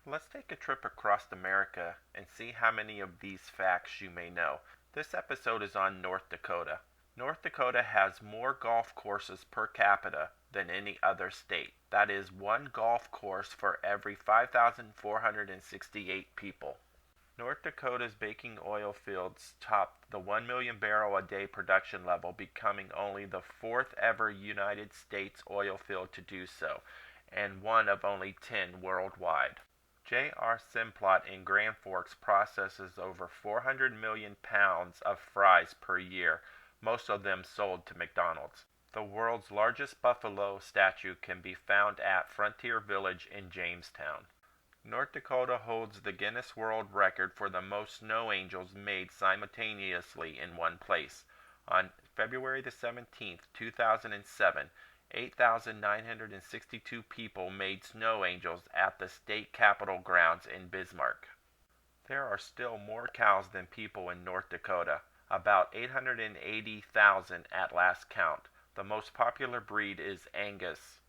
Let's take a trip across America and see how many of these facts you may know. This episode is on North Dakota. North Dakota has more golf courses per capita than any other state. That is one golf course for every 5,468 people. North Dakota's baking oil fields topped the 1 million barrel a day production level, becoming only the fourth ever United States oil field to do so, and one of only 10 worldwide. J.R. Simplot in Grand Forks processes over 400 million pounds of fries per year, most of them sold to McDonald's. The world's largest buffalo statue can be found at Frontier Village in Jamestown. North Dakota holds the Guinness World Record for the most snow angels made simultaneously in one place. On February the 17th, 2007, 8,962 people made snow angels at the state capitol grounds in Bismarck. There are still more cows than people in North Dakota, about 880,000 at last count. The most popular breed is Angus.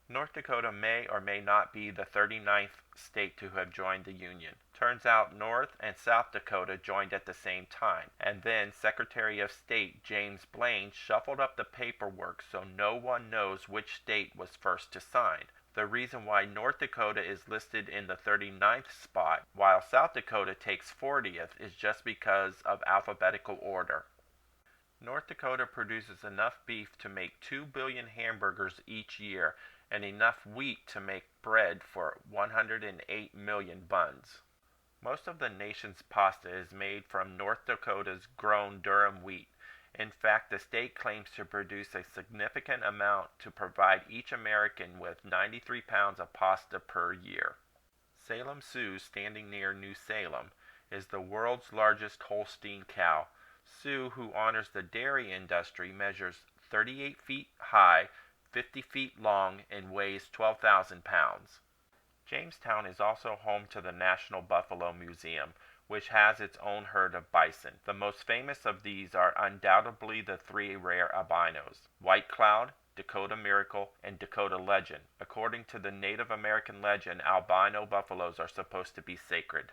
North Dakota may or may not be the 39th state to have joined the Union. Turns out North and South Dakota joined at the same time, and then Secretary of State James Blaine shuffled up the paperwork so no one knows which state was first to sign. The reason why North Dakota is listed in the 39th spot, while South Dakota takes 40th, is just because of alphabetical order. North Dakota produces enough beef to make 2 billion hamburgers each year, and enough wheat to make bread for 108 million buns. Most of the nation's pasta is made from North Dakota's grown durum wheat. In fact, the state claims to produce a significant amount to provide each American with 93 pounds of pasta per year. Salem Sioux, standing near New Salem, is the world's largest Holstein cow. Sioux, who honors the dairy industry, measures 38 feet high, 50 feet long, and weighs 12,000 pounds. Jamestown is also home to the National Buffalo Museum, which has its own herd of bison. The most famous of these are undoubtedly the three rare albinos: White Cloud, Dakota Miracle, and Dakota Legend. According to the Native American legend, albino buffaloes are supposed to be sacred.